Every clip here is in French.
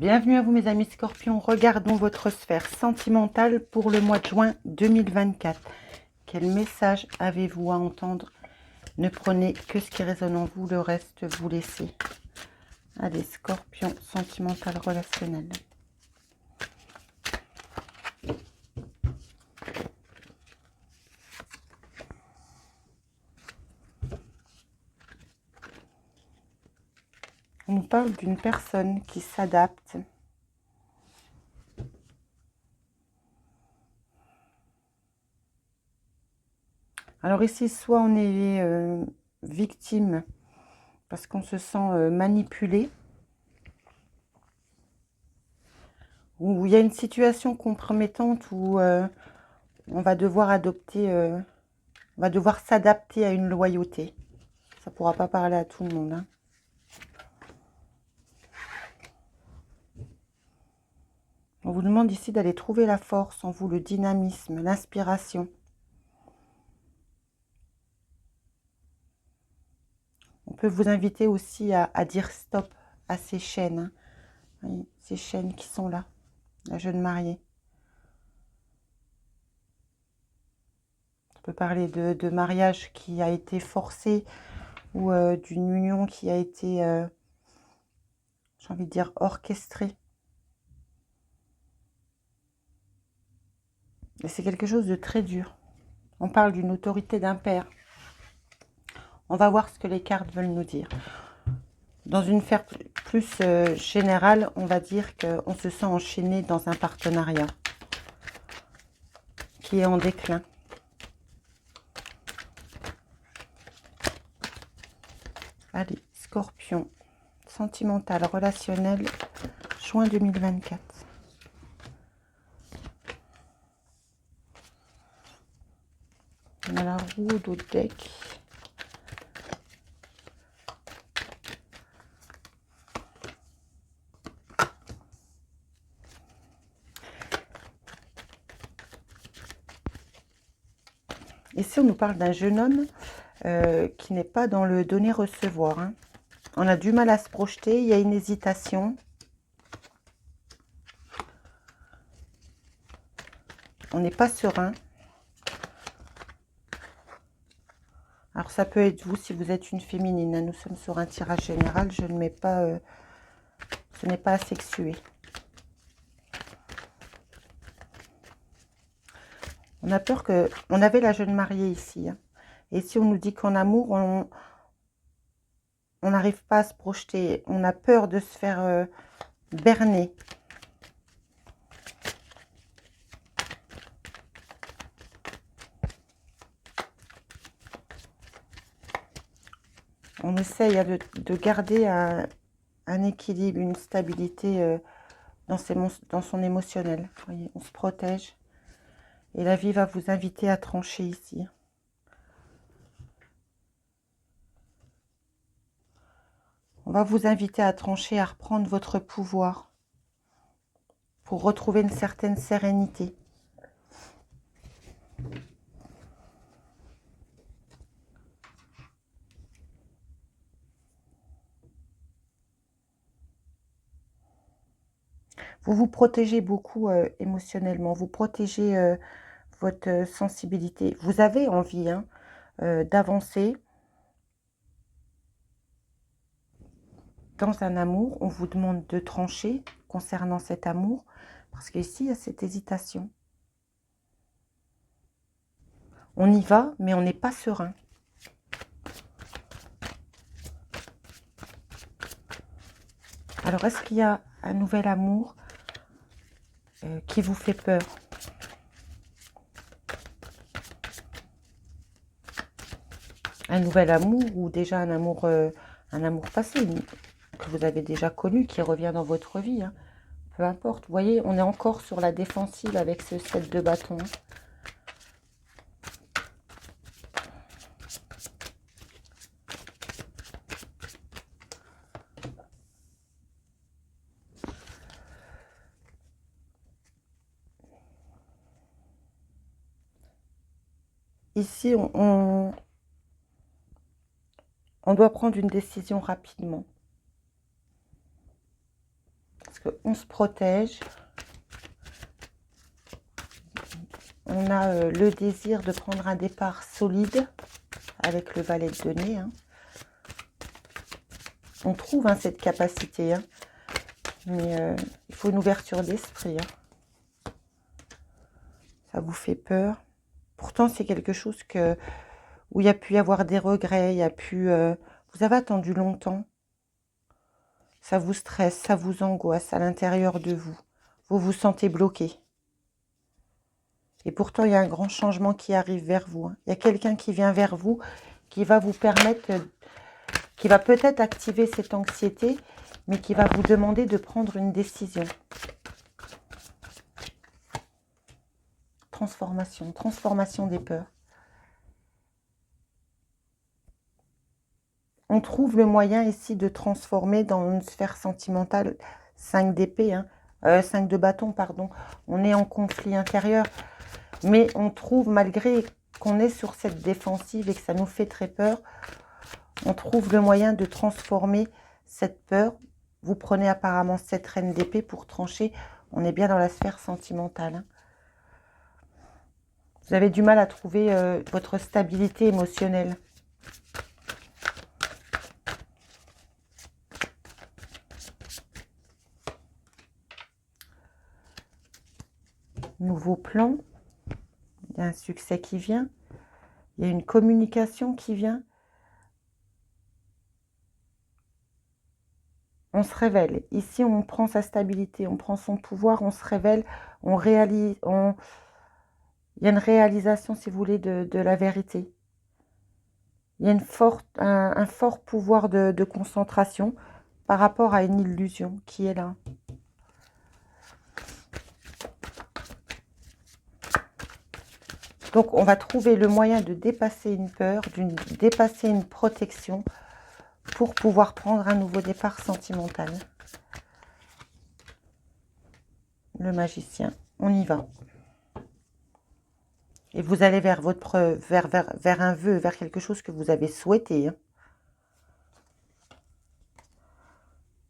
Bienvenue à vous mes amis Scorpions, regardons votre sphère sentimentale pour le mois de juin 2024. Quel message avez-vous à entendre? Ne prenez que ce qui résonne en vous, le reste vous laissez. Allez, Scorpion, sentimental, relationnel. On nous parle d'une personne qui s'adapte. Alors ici, soit on est victime parce qu'on se sent manipulé, ou il y a une situation compromettante où on va devoir on va devoir s'adapter à une loyauté. Ça ne pourra pas parler à tout le monde, hein. On vous demande ici d'aller trouver la force en vous, le dynamisme, l'inspiration. On peut vous inviter aussi à dire stop à ces chaînes, hein. Oui, ces chaînes qui sont là, la jeune mariée. On peut parler de mariage qui a été forcé ou d'une union qui a été, j'ai envie de dire, orchestrée. Et c'est quelque chose de très dur. On parle d'une autorité d'un père. On va voir ce que les cartes veulent nous dire. Dans une sphère plus générale, on va dire qu'on se sent enchaîné dans un partenariat qui est en déclin. Allez, Scorpion, sentimental, relationnel, juin 2024. On a la roue d'autres deck. Ici, on nous parle d'un jeune homme qui n'est pas dans le donner-recevoir, hein. On a du mal à se projeter, il y a une hésitation. On n'est pas serein. Alors, ça peut être vous si vous êtes une féminine, hein. Nous sommes sur un tirage général, je ne mets pas... ce n'est pas asexué. On a peur que... On avait la jeune mariée ici, hein. Et si on nous dit qu'en amour, on n'arrive pas à se projeter, on a peur de se faire berner. On essaye de garder un équilibre, une stabilité dans son émotionnel. Vous voyez, on se protège. Et la vie va vous inviter à trancher ici. On va vous inviter à trancher, à reprendre votre pouvoir pour retrouver une certaine sérénité. Vous vous protégez beaucoup émotionnellement, vous protégez votre sensibilité. Vous avez envie hein, d'avancer dans un amour. On vous demande de trancher concernant cet amour, parce qu'ici, il y a cette hésitation. On y va, mais on n'est pas serein. Alors, est-ce qu'il y a un nouvel amour qui vous fait peur? Un nouvel amour ou déjà un amour passé que vous avez déjà connu, qui revient dans votre vie, hein. Peu importe. Vous voyez, on est encore sur la défensive avec ce 7 de bâton. Ici, on doit prendre une décision rapidement. qu'on se protège. On a le désir de prendre un départ solide avec le valet de denier. Hein. On trouve hein, cette capacité, hein. Mais il faut une ouverture d'esprit. Hein. Ça vous fait peur. Pourtant, c'est quelque chose où il y a pu y avoir des regrets, il y a pu... vous avez attendu longtemps. Ça vous stresse, ça vous angoisse à l'intérieur de vous. Vous vous sentez bloqué. Et pourtant, il y a un grand changement qui arrive vers vous. Hein. Il y a quelqu'un qui vient vers vous, qui va vous permettre, qui va peut-être activer cette anxiété, mais qui va vous demander de prendre une décision. Transformation, transformation des peurs. On trouve le moyen ici de transformer dans une sphère sentimentale 5 d'épée, hein, 5 de bâton, pardon. On est en conflit intérieur, mais on trouve, malgré qu'on est sur cette défensive et que ça nous fait très peur, on trouve le moyen de transformer cette peur. Vous prenez apparemment cette reine d'épée pour trancher. On est bien dans la sphère sentimentale. Hein. Vous avez du mal à trouver votre stabilité émotionnelle. Nouveau plan. Il y a un succès qui vient. Il y a une communication qui vient. On se révèle. Ici, on prend sa stabilité, on prend son pouvoir, on se révèle, on réalise, il y a une réalisation, si vous voulez, de la vérité. Il y a un fort pouvoir de concentration par rapport à une illusion qui est là. Donc, on va trouver le moyen de dépasser une peur, de dépasser une protection pour pouvoir prendre un nouveau départ sentimental. Le magicien, on y va. Et vous allez vers un vœu, vers quelque chose que vous avez souhaité. Hein.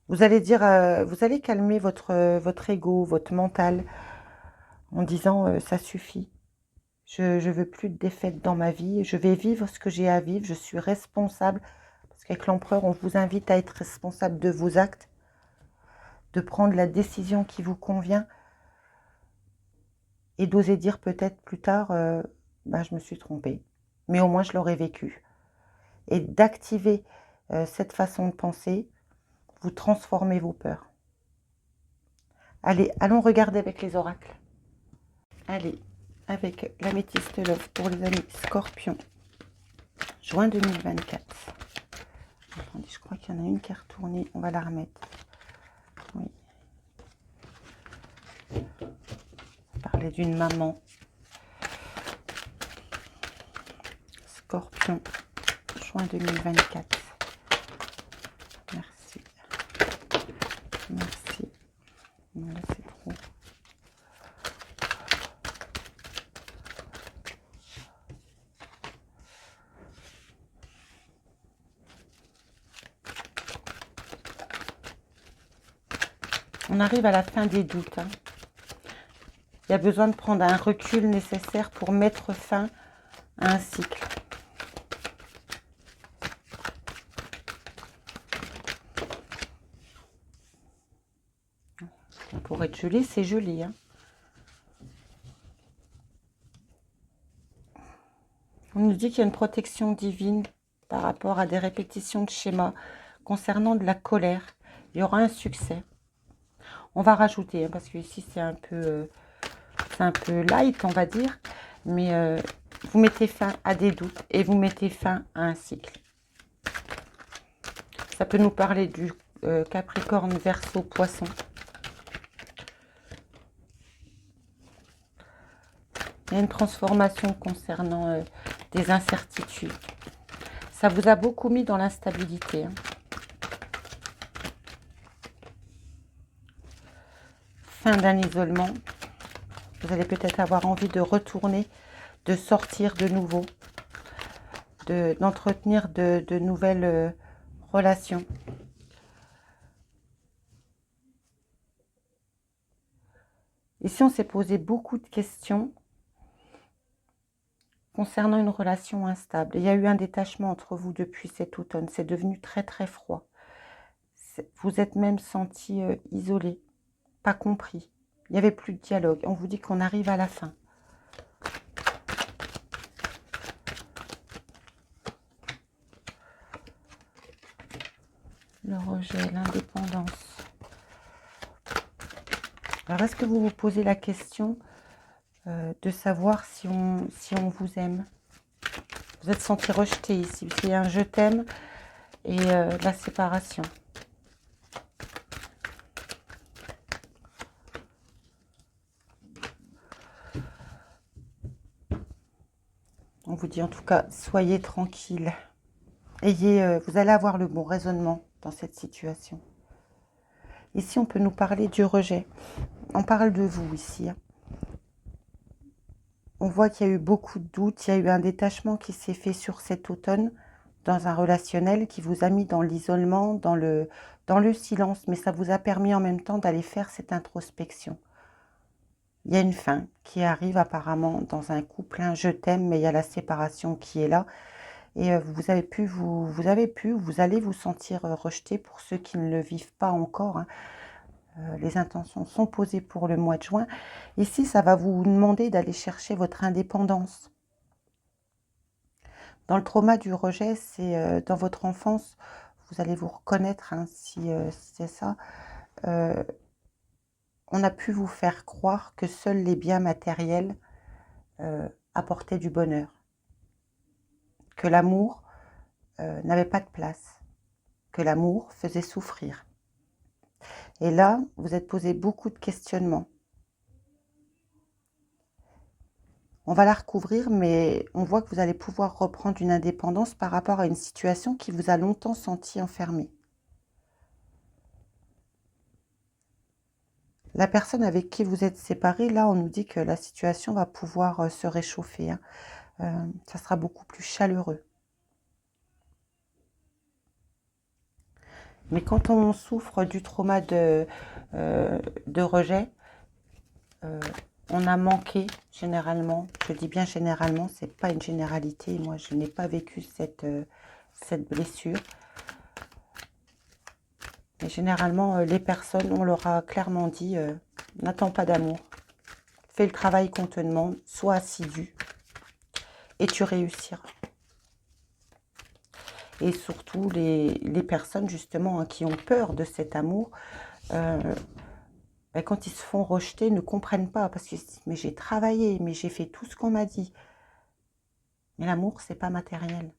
Vous allez dire, vous allez calmer votre ego, votre mental, en disant ça suffit. Je ne veux plus de défaite dans ma vie. Je vais vivre ce que j'ai à vivre. Je suis responsable. Parce qu'avec l'empereur, on vous invite à être responsable de vos actes, de prendre la décision qui vous convient et d'oser dire peut-être plus tard, ben, je me suis trompée. Mais au moins, je l'aurais vécu. Et d'activer cette façon de penser, vous transformez vos peurs. Allez, allons regarder avec les oracles. Allez, avec l'améthyste love pour les amis Scorpion. Juin 2024. Attendez, je crois qu'il y en a une qui est retournée. On va la remettre. Oui. Parler d'une maman. Scorpion. Juin 2024. Merci. Merci. Voilà, c'est trop. On arrive à la fin des doutes. Hein. Il y a besoin de prendre un recul nécessaire pour mettre fin à un cycle. Pour être joli, c'est joli. Hein. On nous dit qu'il y a une protection divine par rapport à des répétitions de schémas concernant de la colère. Il y aura un succès. On va rajouter, hein, parce que ici c'est un peu light, on va dire. Mais vous mettez fin à des doutes et vous mettez fin à un cycle. Ça peut nous parler du Capricorne, Verseau, Poisson. Il y a une transformation concernant des incertitudes. Ça vous a beaucoup mis dans l'instabilité. Hein. Fin d'un isolement. Vous allez peut-être avoir envie de retourner, de sortir de nouveau, d'entretenir de nouvelles relations. Ici, on s'est posé beaucoup de questions concernant une relation instable. Il y a eu un détachement entre vous depuis cet automne. C'est devenu très très froid. Vous êtes même senti isolé, pas compris. Il n'y avait plus de dialogue. On vous dit qu'on arrive à la fin. Le rejet, l'indépendance. Alors, est-ce que vous vous posez la question de savoir si on vous aime? Vous êtes senti rejeté ici. Il y a un je t'aime et la séparation. On vous dit en tout cas, soyez tranquille. Vous allez avoir le bon raisonnement dans cette situation. Ici, on peut nous parler du rejet. On parle de vous ici. On voit qu'il y a eu beaucoup de doutes. Il y a eu un détachement qui s'est fait sur cet automne dans un relationnel qui vous a mis dans l'isolement, dans le silence. Mais ça vous a permis en même temps d'aller faire cette introspection. Il y a une fin qui arrive apparemment dans un couple. Un je t'aime, mais il y a la séparation qui est là. Et vous allez vous sentir rejeté pour ceux qui ne le vivent pas encore. Hein. Les intentions sont posées pour le mois de juin. Ici, ça va vous demander d'aller chercher votre indépendance. Dans le trauma du rejet, c'est dans votre enfance, vous allez vous reconnaître hein, si c'est ça. On a pu vous faire croire que seuls les biens matériels apportaient du bonheur. Que l'amour n'avait pas de place. Que l'amour faisait souffrir. Et là, vous êtes posé beaucoup de questionnements. On va la recouvrir, mais on voit que vous allez pouvoir reprendre une indépendance par rapport à une situation qui vous a longtemps senti enfermé. La personne avec qui vous êtes séparés, là, on nous dit que la situation va pouvoir se réchauffer. Hein. Ça sera beaucoup plus chaleureux. Mais quand on souffre du trauma de rejet, on a manqué généralement, je dis bien généralement, c'est pas une généralité, moi je n'ai pas vécu cette blessure. Mais généralement, les personnes, on leur a clairement dit, n'attends pas d'amour, fais le travail qu'on te demande, sois assidu et tu réussiras. Et surtout les personnes justement hein, qui ont peur de cet amour, quand ils se font rejeter, ne comprennent pas parce qu'ils se disent mais j'ai travaillé, mais j'ai fait tout ce qu'on m'a dit. Mais l'amour, c'est pas matériel.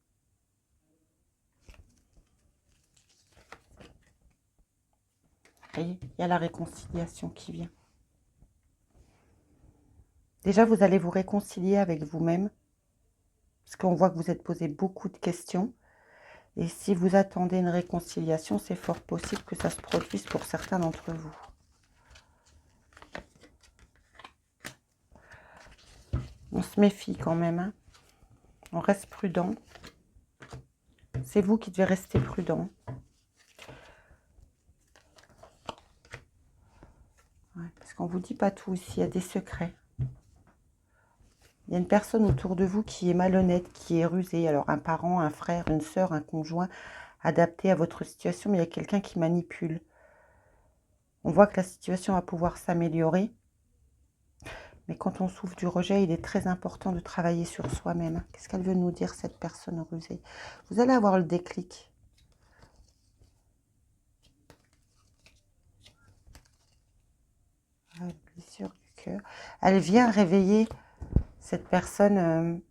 Vous voyez, il y a la réconciliation qui vient. Déjà, vous allez vous réconcilier avec vous-même parce qu'on voit que vous êtes posé beaucoup de questions. Et si vous attendez une réconciliation, c'est fort possible que ça se produise pour certains d'entre vous. On se méfie quand même. Hein. On reste prudent. C'est vous qui devez rester prudent. Ouais, parce qu'on ne vous dit pas tout ici, il y a des secrets. Il y a une personne autour de vous qui est malhonnête, qui est rusée. Alors un parent, un frère, une sœur, un conjoint, adapté à votre situation, mais il y a quelqu'un qui manipule. On voit que la situation va pouvoir s'améliorer. Mais quand on souffre du rejet, il est très important de travailler sur soi-même. Qu'est-ce qu'elle veut nous dire, cette personne rusée? Vous allez avoir le déclic. Blessure du cœur. Elle vient réveiller cette personne